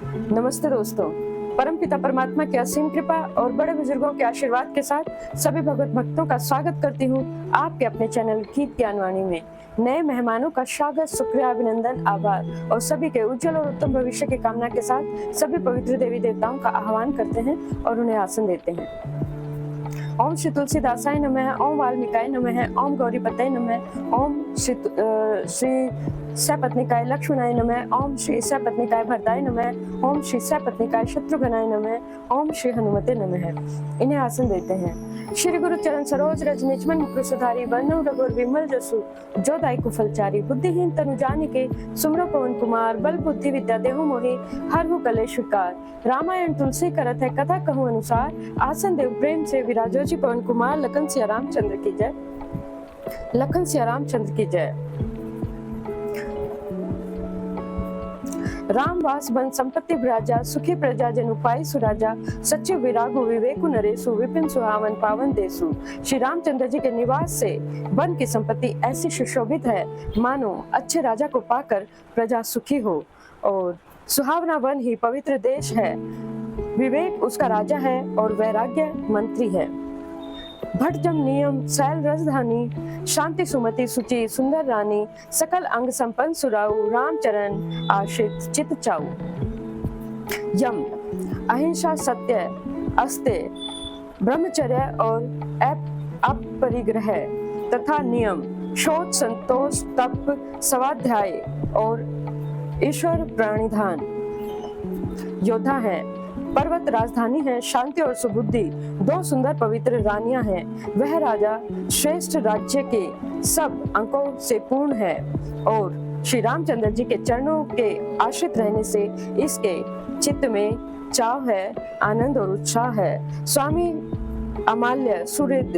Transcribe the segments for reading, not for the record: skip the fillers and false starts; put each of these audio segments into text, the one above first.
नमस्ते दोस्तों। परमपिता परमात्मा की असीम कृपा और बड़े बुजुर्गों के आशीर्वाद के साथ सभी भगवत भक्तों का स्वागत करती हूँ आपके अपने चैनल गीत ज्ञानवाणी में। नए मेहमानों का स्वागत, शुक्रिया, अभिनंदन, आभार और सभी के उज्जवल और उत्तम भविष्य की कामना के साथ सभी पवित्र देवी देवताओं का आह्वान करते हैं और उन्हें आसन देते हैं। ओम श्री तुलसीदासाय नमः, ओम वाल्मीकाय नमः, ओम गौरीपतये नमः, ओम श्री सपत्निकाय लक्ष्मणाय नमः, ओम श्री सपत्निकाय भरताय नमः, ओम श्री सपत्निकाय शत्रुघ्नाय नमः, ओम श्री हनुमते नमः। इन्हें आसन देते हैं। श्री गुरु चरण सरोज रज निजमन मुकुर सुधारी, बरनउँ रघुवर विमल जसु जो दायकु फलचारी। बुद्धिहीन तनु जानिके सुमिरौ पवन कुमार, बल बुद्धि विद्या देहु मोहि हरहु कलेश विकार। रामायण तुलसी करत है कथा कहूँ अनुसार, आसन देव प्रेम से विराजो जी पवन कुमार। लखन सिया रामचंद्र की जय, लखन सिया रामचंद्र की जय। राम वास बन संपत्ति विराजा, सुखी प्रजा जन उपाय सुराजा। सचिव विरागु विवेकु नरेसु, विपिन सुहावन पावन देसु। श्री रामचंद्र जी के निवास से वन की संपत्ति ऐसी सुशोभित है मानो अच्छे राजा को पाकर प्रजा सुखी हो। और सुहावना वन ही पवित्र देश है, विवेक उसका राजा है और वैराग्य मंत्री है। भट जम नियम शैल रसधानी, शांति सुमति सुचि सुंदर रानी। सकल अंग संपन्न सुराऊ, रामचरण आश्रित चित चाऊ। यम अहिंसा सत्य अस्ते, ब्रह्मचर्य और अपरिग्रह तथा नियम, शोच संतोष तप स्वाध्याय और ईश्वर प्रणिधान। योद्धा है, पर्वत राजधानी है, शांति और सुबुद्धि दो सुंदर पवित्र रानियां हैं। वह राजा श्रेष्ठ राज्य के सब अंकों से पूर्ण है और श्री रामचंद्र जी के चरणों के आश्रित रहने से इसके चित्त में चाव है, आनंद और उत्साह है। स्वामी अमाल्य, सुहृद,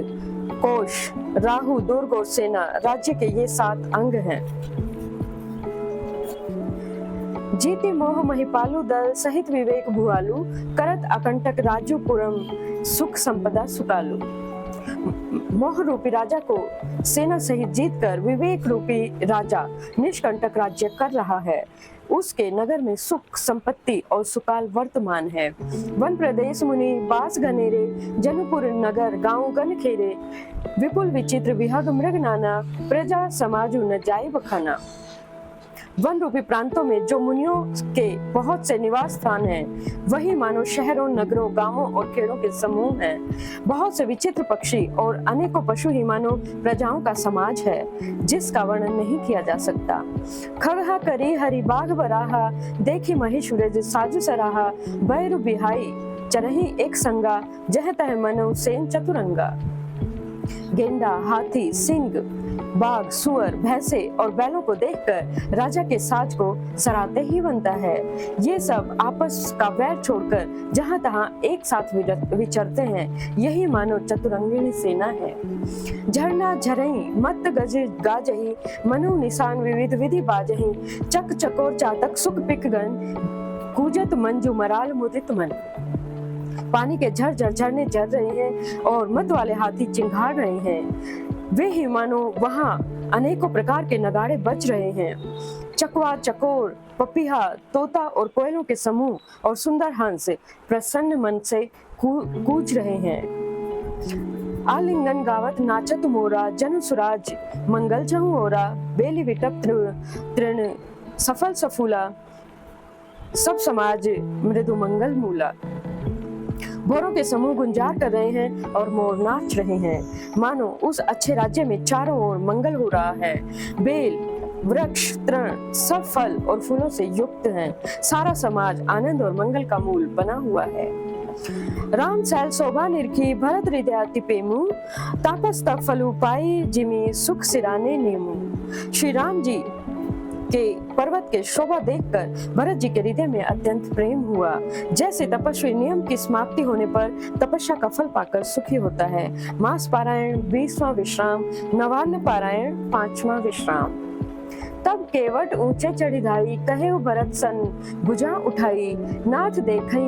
कोश, राहु, दुर्ग और सेना राज्य के ये 7 अंग हैं। जीति मोह महिपालु दल, सहित विवेक भुआलु। करत अकंटक राजूपुरम, सुख संपदा सुकालु। मोह रूपी राजा को सेना सहित जीतकर विवेक रूपी राजा निष्कंटक राज्य कर रहा है। उसके नगर में सुख संपत्ति और सुकाल वर्तमान है। वन प्रदेश मुनि बास घनेरे, जनुपुर नगर गांव गण खेरे। विपुल विचित्र विहग मृग नाना, प्रजा समाजु न जाय बखाना। वन रूपी प्रांतों में जो मुनियों के बहुत से निवास स्थान हैं, वही मानो शहरों, नगरों, गांवों और खेड़ों के समूह हैं। बहुत से विचित्र पक्षी और अनेकों पशु ही मानो प्रजाओं का समाज है, जिसका वर्णन नहीं किया जा सकता। खगहा करी हरि बाघ बराहा, देखी महिषुरज साजु सराहा। बैरु बिहाई चरही एक संगा, जह तह मनो सेन चतुरंगा। गेंडा, हाथी, सिंह, बाघ, सुअर, भैंसे और बैलों को देखकर राजा के साज को सराहते ही बनता है। ये सब आपस का वैर छोड़कर जहां तहां एक साथ विचरते हैं। यही मानो चतुरंगिणी सेना है। झरना झरई मत गज गाजही, मनु निशान विविध विधि बाजही। चक चकोर चातक सुख पिक गण, कूजत मंजू मराल मुदित मन। पानी के झरझर झरने झर रहे हैं और मत वाले हाथी चिंघाड़ रहे हैं। वे ही मानो वहां अनेकों प्रकार के नगाड़े बज रहे हैं। चकवा, चकोर, पपीहा, तोता और कोयलों के समूह और सुंदर हंस प्रसन्न मन से कूज रहे हैं। आलिंगन गावत नाचत मोरा, जनु सुराज मंगल जहु ओरा। बेली विटप तृण सफल सफूला, सब समाज मृदु मंगल मूला। भोरों के समूह गुंजार कर रहे हैं और मोर नाच रहे हैं। मानो उस अच्छे राज्य में चारों ओर मंगल हो रहा है। बेल, वृक्ष, तृण सब फल और फूलों से युक्त हैं। सारा समाज आनंद और मंगल का मूल बना हुआ है। राम सैल शोभा निरखी, भरत हृदय अति प्रेमु। तापस तप फल उपाय, जिमि सुख सिराने नेमु। श्री राम जी के पर्वत के शोभा देखकर भरत जी के हृदय में अत्यंत प्रेम हुआ। जैसे तपस्वी नियम की समाप्ति होने पर तपस्या का फल पाकर सुखी होता है। मास पारायण 20वां विश्राम, नवान्न पारायण 5वां विश्राम। तब केवट ऊंचे चढ़ी धाई, कहे भरत सन भुजा उठाई। नाथ देखई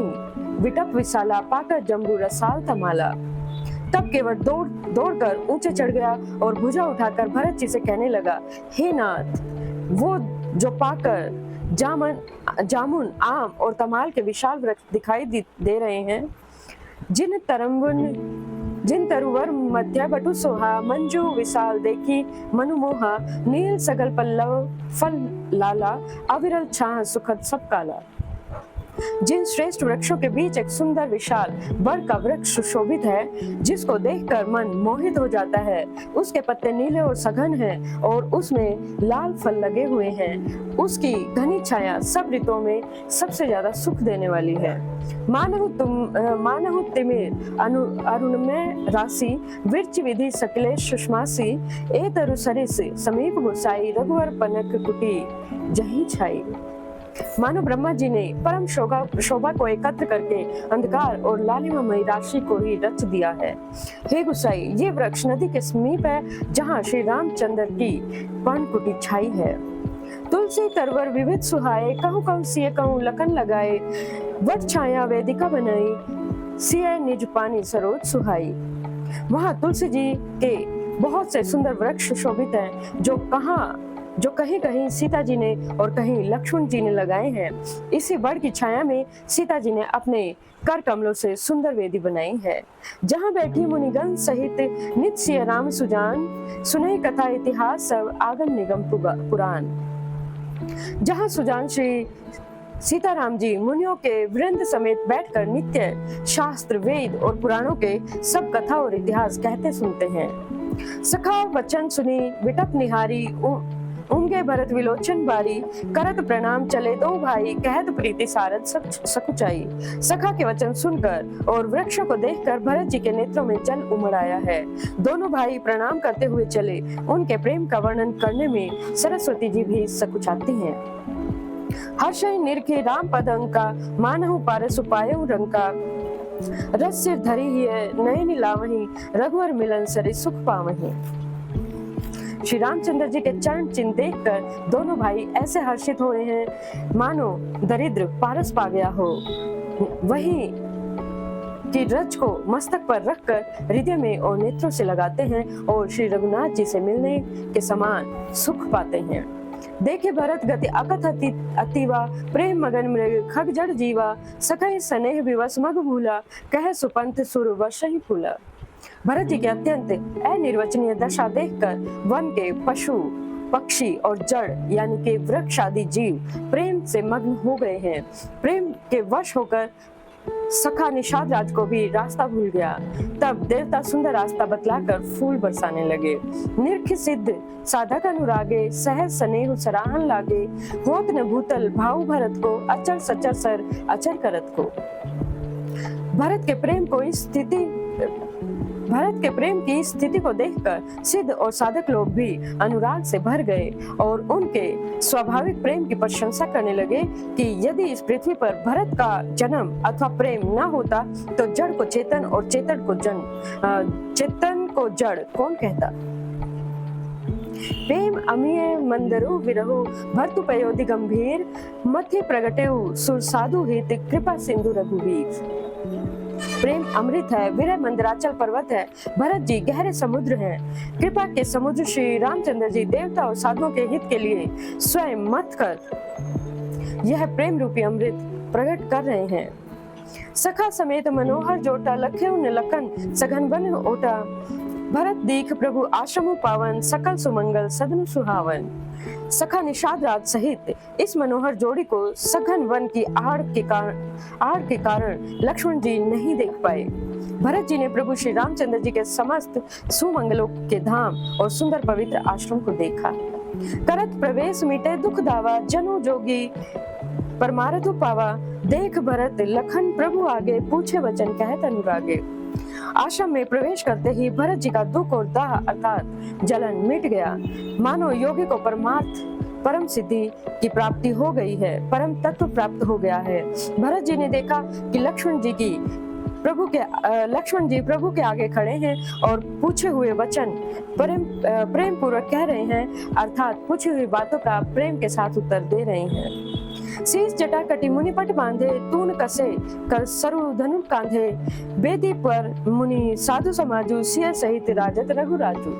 विटप विशाला, पाकर जम्बू रसाल तमाला। तब केवट दौड़कर ऊंचे चढ़ गया और भुजा उठाकर भरत जी से कहने लगा, हे नाथ, वो जो पाकर जामुन, आम और तमाल के विशाल वृक्ष दिखाई दे रहे हैं। जिन तरुवर मध्य बटु सोहा, मंजू विशाल देखी मनुमोहा, नील सगल पल्लव फल लाला, अविरल छाह सुखद सब काला। जिन श्रेष्ठ वृक्षों के बीच एक सुंदर विशाल बर का वृक्ष सुशोभित है, जिसको देखकर मन मोहित हो जाता है। उसके पत्ते नीले और सघन हैं और उसमें लाल फल लगे हुए हैं। उसकी घनी छाया सब ऋतुओं में सबसे ज्यादा सुख देने वाली है। मानहु तिमिर अरुणमय राशि, विरच विधि सकलेश सुषमासी, ए तरु सरिस समीप गोसाई, रघुवर पनक कुटी जही छाई। मानो ब्रह्मा जी ने परम शोभा को एकत्र करके अंधकार और लालिमामयी राशि को ही रच दिया है। हे गुसाई, ये वृक्ष नदी के समीप है, जहाँ श्री रामचंद्र की पर्णकुटी छाई है। तुलसी तरवर विविध सुहाए, कहूँ सिए कहूँ लखन लगाए, वट छाया वेदिका बनाई, सिए निज पानी सरोज सुहाई। वहाँ तुलसी जी के बहुत से सुंदर वृक्ष शोभित हैं, जो कहीं कहीं सीता जी ने और कहीं लक्ष्मण जी ने लगाए हैं। इसी वड की छाया में सीता जी ने अपने कर कमलों से सुंदर वेदी बनाई है। जहाँ बैठी मुनिगण सहित नित सिय राम सुजान, सुनहि कथा इतिहास सब आगम निगम पुराण। जहाँ सुजान श्री सीताराम जी मुनियों के वृंद समेत बैठकर नित्य शास्त्र, वेद और पुराणों के सब कथा और इतिहास कहते सुनते हैं। सखा वचन सुनी विटप निहारी, उनके भरत विलोचन बारी, करत प्रणाम चले दो भाई, कहत प्रीति सारद सकुचाई। सखा के वचन सुनकर और वृक्षों को देखकर भरत जी के नेत्रों में जल उमड़ आया है। दोनों भाई प्रणाम करते हुए चले। उनके प्रेम का वर्णन करने में सरस्वती जी भी सकुचाती हैं। हर्षय निरखे राम पद अंका, मानहु पारस उपायउ रंका, रस सिर धरी है नयन लावही, रघुवर मिलन सरि सुख पावही। श्री रामचंद्र जी के चरण चिन्ह देखकर दोनों भाई ऐसे हर्षित हुए हैं, मानो दरिद्र पारस पा गया हो। वही की रज को मस्तक पर रखकर हृदय में और नेत्रों से लगाते हैं और श्री रघुनाथ जी से मिलने के समान सुख पाते हैं। देखे भरत गति अकथ अतिवा, प्रेम मगन मृग खग जड़ जीवा, सखै स्नेह विवश मग भूला, कह सुपंथ सुर वशहि फूला। भरत जी की अत्यंत अनिर्वचनीय दशा देखकर वन के पशु, पक्षी और जड़ यानी कि वृक्ष आदि जीव प्रेम से मग्न हो गए हैं। प्रेम के वश होकर सखा निषाद राज को भी रास्ता भूल गया। तब देवता सुंदर रास्ता बतलाकर फूल बरसाने लगे। निर्ख सिद्ध साधक अनुरागे, सहज स्नेह सराहन लागे, होत न भूतल भाव भरत को, अचर सचर सर अचर करत को। भरत के प्रेम की स्थिति को देखकर सिद्ध और साधक लोग भी अनुराग से भर गए और उनके स्वाभाविक प्रेम की प्रशंसा करने लगे कि यदि इस पृथ्वी पर भरत का जन्म अथवा प्रेम न होता तो जड़ को चेतन और चेतन को जड़ कौन कहता। प्रेम अमीय मंदरु विरहु, भर्तु पयोधि गंभीर, मथि प्रगटेउ सुर साधु हित, कृपा सिंधु रघुवीर। प्रेम अमृत है, विरह मंदराचल पर्वत है, भरत जी गहरे समुद्र हैं। कृपा के समुद्र श्री रामचंद्र जी देवता और साधुओं के हित के लिए स्वयं मत कर यह प्रेम रूपी अमृत प्रकट कर रहे हैं। सखा समेत मनोहर जोटा, लखे न लखन सघन बन ओटा, भरत दीख प्रभु आश्रम पावन, सकल सुमंगल सदन सुहावन। सखा निषाद राज सहित इस मनोहर जोड़ी को सघन वन की आड़ के कारण लक्ष्मण जी नहीं देख पाए। भरत जी ने प्रभु श्री रामचंद्र जी के समस्त सुमंगलों के धाम और सुंदर पवित्र आश्रम को देखा। करत प्रवेश मिटे दुख दावा, जनो जोगी परमारथ पावा, देख भरत लखन प्रभु आगे, पूछे वचन कहत अनुरागे। आश्रम में प्रवेश करते ही भरत जी का दुख और दाह अर्थात जलन मिट गया। मानो योगी को परम सिद्धि की प्राप्ति हो गई है, परम तत्व प्राप्त हो गया है। भरत जी ने देखा कि लक्ष्मण जी प्रभु के आगे खड़े हैं और पूछे हुए वचन प्रेम पूर्वक कह रहे हैं, अर्थात पूछी हुई बातों का प्रेम के साथ उत्तर दे रहे हैं। शीश जटा कटी मुनिपट बांधे, तून कसे कर सरु धनु कांधे, बेदी पर मुनि साधु समाजु, सिय सहित राजत रघुराजु।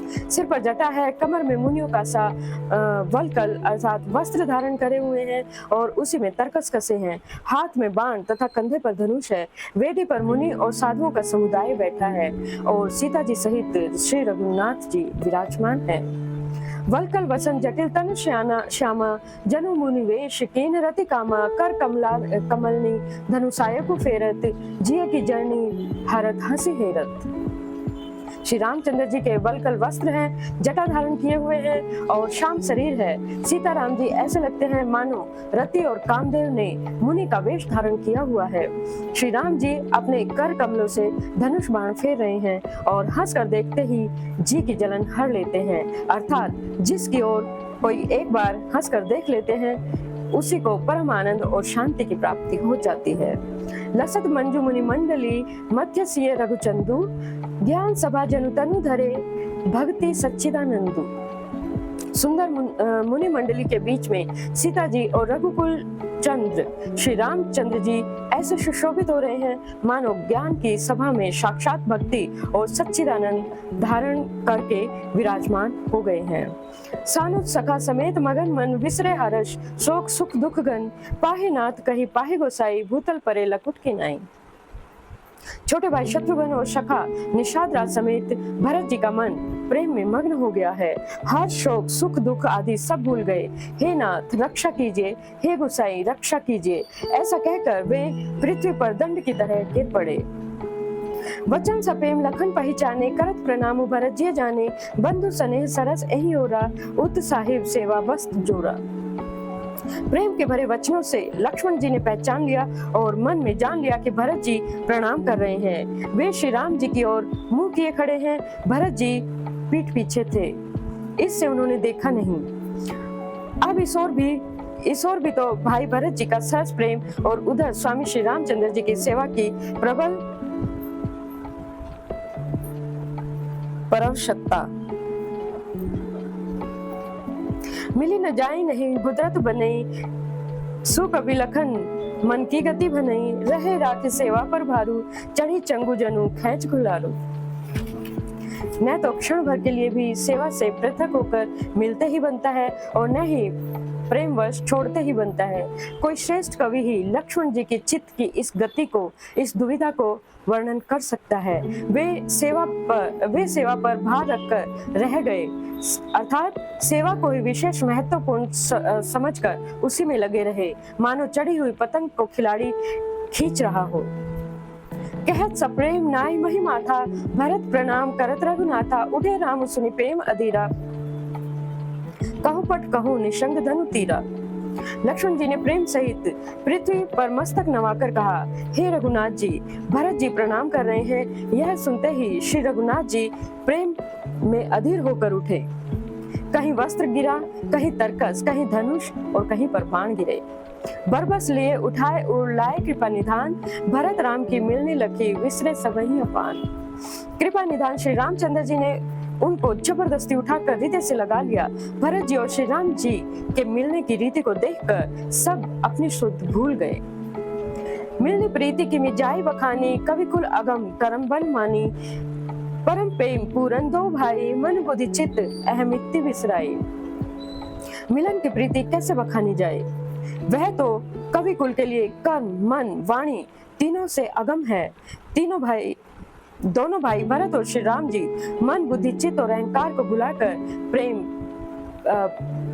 सिर पर जटा है, कमर में मुनियों का सा वल्कल अर्थात वस्त्र धारण करे हुए हैं और उसी में तरकस कसे हैं। हाथ में बाण तथा कंधे पर धनुष है। वेदी पर मुनि और साधुओं का समुदाय बैठा है और सीता जी सहित श्री रघुनाथ जी विराजमान है। वल्कल वसन जटिल तनु श्यामा जनु मुनि वेश केन रति कामा कर कमलनी धनुषायकु फेरत जिय की जर्नी हरत हंसी हेरत। श्री रामचंद्र जी के वल्कल वस्त्र हैं, जटा धारण किए हुए हैं और श्याम शरीर है। सीताराम जी ऐसे लगते हैं मानो रति और कामदेव ने मुनि का वेश धारण किया हुआ है। श्री राम जी अपने कर कमलों से धनुष बाण फेर रहे हैं और हंसकर देखते ही जी की जलन हर लेते हैं, अर्थात जिसकी ओर कोई एक बार हंसकर देख लेते हैं उसी को परम आनंद और शांति की प्राप्ति हो जाती है। लसत मंजू मुनि मंडली मध्य सिय रघुचंदू ज्ञान सभा जनु तनु धरे भक्ति सच्चिदानंदू। सुंदर मुनि मंडली के बीच में सीता जी और रघुकुल चंद्र श्री रामचंद्र जी ऐसे सुशोभित हो रहे हैं मानो ज्ञान की सभा में साक्षात भक्ति और सच्चिदानंद धारण करके विराजमान हो गए हैं। सानुत सखा समेत मगन मन विसरे हर्ष शोक सुख दुख गन पाहे नाथ कही पाहे गोसाई भूतल परे लकुट की नाई। छोटे भाई शत्रुघ्न और सखा निषाद राज समेत भरत जी का मन प्रेम में मग्न हो गया है। हर शोक सुख दुख आदि सब भूल गए। हे नाथ रक्षा कीजिए, हे गोसाई रक्षा कीजिए, ऐसा कहकर वे पृथ्वी पर दंड की तरह गिर पड़े। वचन सपेम लखन पहचाने करत प्रणाम भरत जी जाने बंधु स्नेह सरस एहि ओरा उत साहिब सेवा वस्त जोरा। प्रेम के भरे वचनों से लक्ष्मण जी ने पहचान लिया और मन में जान लिया कि भरत जी प्रणाम कर रहे हैं। वे श्री राम जी की ओर मुंह किए खड़े हैं। भरत जी पीठ पीछे थे, इससे उन्होंने देखा नहीं। अब इस ओर भी तो भाई भरत जी का सहज प्रेम और उधर स्वामी श्री रामचंद्र जी की सेवा की प्रबल परवशता। मिली न जाई नहीं गुदरत बनई सुकवि लखन मन की गति बनई रहे राख सेवा पर भारू चढ़ी चंगू जनु खैच गुलारू। न तो क्षण भर के लिए भी सेवा से पृथक होकर मिलते ही बनता है और न ही प्रेमवश छोड़ते ही बनता है। कोई श्रेष्ठ कवि ही लक्ष्मण जी की चित्त की इस गति को, इस दुविधा को वर्णन कर सकता है। वे सेवा पर भार रखकर रह गए, अर्थात सेवा को ही विशेष महत्वपूर्ण समझकर उसी में लगे रहे, मानो चढ़ी हुई पतंग को खिलाड़ी खींच रहा हो। कहत सप्रेम नाई महिमा था भरत प्रणाम करत रघुनाथा उठे राम सुनि प्रेम अधीरा कहु पट कहु निशंग धनु तीरा। लक्ष्मण जी ने प्रेम सहित पृथ्वी पर मस्तक नवाकर कहा, हे रघुनाथ जी भरत जी प्रणाम कर रहे हैं। यह सुनते ही श्री रघुनाथ जी प्रेम में अधीर होकर उठे। कहीं वस्त्र गिरा, कहीं तरकस, कहीं धनुष और कहीं पर बाण गिरे। बरबस लिए उठाए और लाए कृपा निधान भरत राम की मिलने लगी विसरे सबही अपान। कृपा निधान श्री रामचंद्र जी ने उनको जबरदस्ती उठाकर हृदय से लगा लिया। भरत जी और श्री राम जी के मिलने की रीति को देखकर सब अपनी शुद्ध भूल गए। मिलने प्रीति की मिजाई बखानी कवि कुल अगम करम बन मानी परम प्रेम पूरन दो भाई मन बुद्धि चित्त अहमिति विसराई। मिलन की प्रीति कैसे बखानी जाए, वह तो कवि कुल के लिए कर्म मन वाणी तीनों से अगम है। दोनों भाई भरत और श्री राम जी मन बुद्धि चित्त और अहंकार को भुलाकर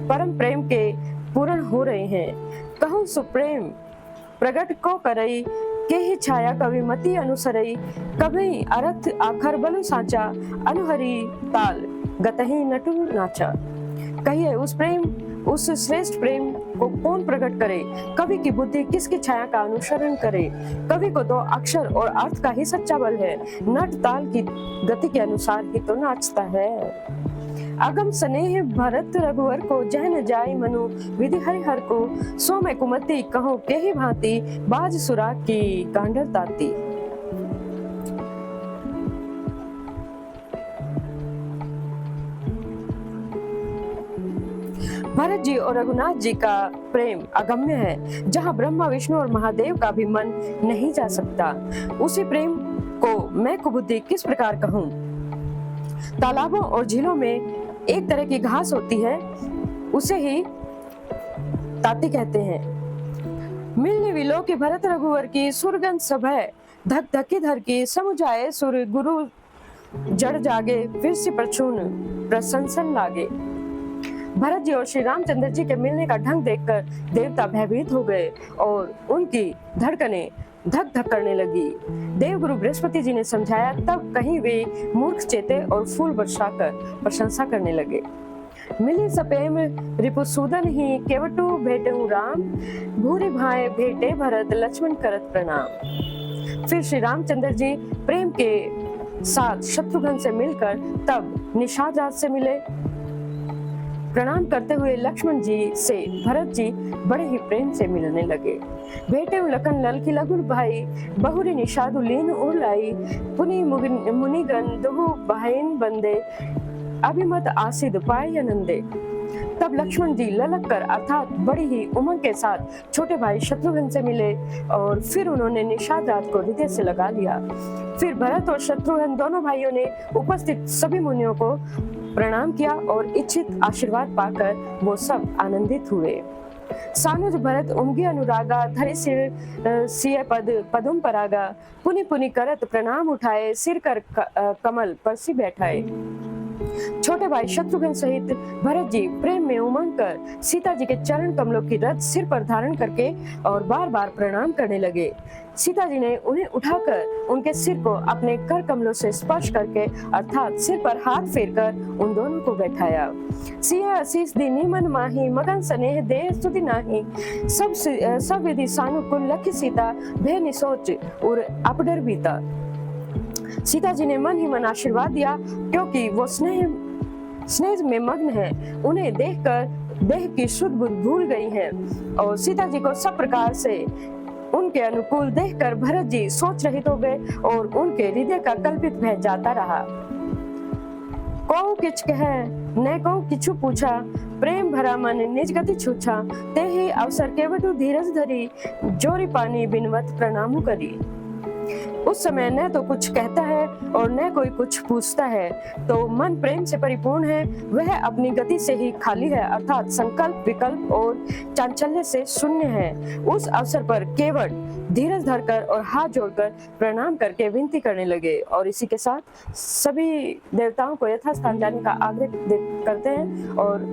परम प्रेम के पूर्ण हो रहे हैं। कहूँ सुप्रेम प्रगट को करई के ही छाया कवि मति अनुसरई कभी अर्थ आखर बलु साचा अनुहरी ताल गतहि नटु नाचा। कहिए उस श्रेष्ठ प्रेम को कौन प्रकट करे, कवि की बुद्धि किसकी छाया का अनुसरण करे। कवि को तो अक्षर और अर्थ का ही सच्चा बल है, नट ताल की गति के अनुसार ही तो नाचता है। अगम स्नेह भरत रघुवर को जह न जाय मनु विधि हरिहर को सो मैं कुमति कहो के ही भांति बाज सुराग की गांडर ताती। भरत जी और रघुनाथ जी का प्रेम अगम्य है, जहाँ ब्रह्मा विष्णु और महादेव का भी मन नहीं जा सकता। उसी प्रेम को मैं कुबुद्धि किस प्रकार कहूँ। तालाबों और झीलों में एक तरह की घास होती है, उसे ही ताती कहते हैं। मिलने विलो के भरत रघुवर की सुरगंध सभय, धक धकी धर की समुझाए सुर गुरु जड़ जागे, फिर से प्रचून प्रशंसन लागे। भरत जी और श्री रामचंद्र जी के मिलने का ढंग देखकर देवता भयभीत हो गए और उनकी धड़कनें धक धक करने लगी। देवगुरु बृहस्पति जी ने समझाया, तब कहीं वे मूर्ख चेते और फूल बरसाकर प्रशंसा करने लगे। मिली सपेम रिपुसूदन ही, केवटू भेटहु राम, भूरि भाए भेटे भरत, लक्ष्मण करत प्रणाम। फिर श्री रामचंद्र जी प्रेम के साथ शत्रुघ्न से मिलकर तब निषाद राज से मिले। प्रणाम करते हुए लक्ष्मण जी से भरत जी बड़े ही प्रेम से मिलने लगे। भेटे लखन लल की लघुर भाई, बहुरी निषादु लीन उड़लाई, पुनि मुनिगण दुहु बहन बंदे, अभिमत आसिद पाए आनंदे। तब लक्ष्मण जी ललक कर अर्थात बड़ी ही उमंग के साथ छोटे भाई शत्रुघ्न से मिले और फिर उन्होंने निषाद राज को हृदय से लगा लिया। फिर भरत और शत्रुघ्न दोनों भाइयों ने उपस्थित सभी मुनियों को प्रणाम किया और इच्छित आशीर्वाद पाकर वो सब आनंदित हुए। सानुज भरत उमगे अनुरागा, धरि सिर सिय पद पदुम परागा, पुनि पुनि करत प्रणाम उठाए, सिर कर कमल पर सी बैठाए। छोटे भाई शत्रुघ्न सहित भरत जी प्रेम में उमंग कर सीता जी के चरण कमलों की रज सिर पर धारण करके और बार बार प्रणाम करने लगे। सीता जी ने उन्हें उठाकर उनके सिर को अपने कर कमलों से स्पर्श करके अर्थात सिर पर हाथ फेरकर उन दोनों को बैठाया। सिया आशीष दीनी मन माही, मगन स्नेह दे स्तुति नाही, सब विधि सानुकूल लखी सीता, भय निसोच और अपडर बीता। सीता जी ने मन ही मन आशीर्वाद दिया, क्योंकि वो स्नेह में मग्न है। उन्हें देखकर देह की शुद्ध बुद्ध भूल गई है और सीता जी को सब प्रकार से उनके अनुकूल देखकर भरत जी सोच रहित हो गए और उनके हृदय का कल्पित भय जाता रहा। कौ किच कह न कौ किछु पूछा, प्रेम भरा मन निज गति छूछा, ते ही अवसर केवटु धीरज धरी, जोरी पानी बिनवत प्रणामु करी। उस समय न तो कुछ कहता है और न कोई कुछ पूछता है, तो मन प्रेम से परिपूर्ण है, वह अपनी गति से ही खाली है अर्थात संकल्प विकल्प और चांचल्य से शून्य है। उस अवसर पर केवट धीरज धरकर और हाथ जोड़कर प्रणाम करके विनती करने लगे और इसी के साथ सभी देवताओं को यथास्थान जाने का आग्रह करते हैं और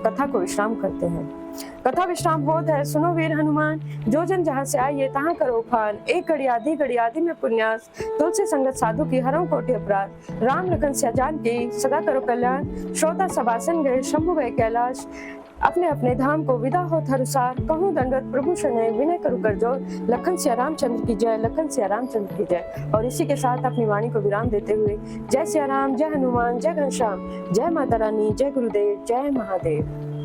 कथा को विश्राम करते हैं। कथा विश्राम होत है, सुनो वीर हनुमान, जो जन जहाँ से आइए तहाँ करो फान, एक घड़ी आदि में पुण्यास, तुलसी संगत साधु की हरौ कोटि अपराध, राम लखन सिया जान की सदा करो कल्याण। श्रोता सभासन गए शंभु गए कैलाश, अपने अपने धाम को विदा हो थरुसार, कहूँ दंडवत प्रभु शरणे, विनय करू कर जोर, लखन सिया रामचंद्र की जय, लखन सिया रामचंद्र की जय। और इसी के साथ अपनी वाणी को विराम देते हुए जय सिया राम, जय हनुमान, जय घनश्याम, जय माता रानी, जय गुरुदेव, जय महादेव।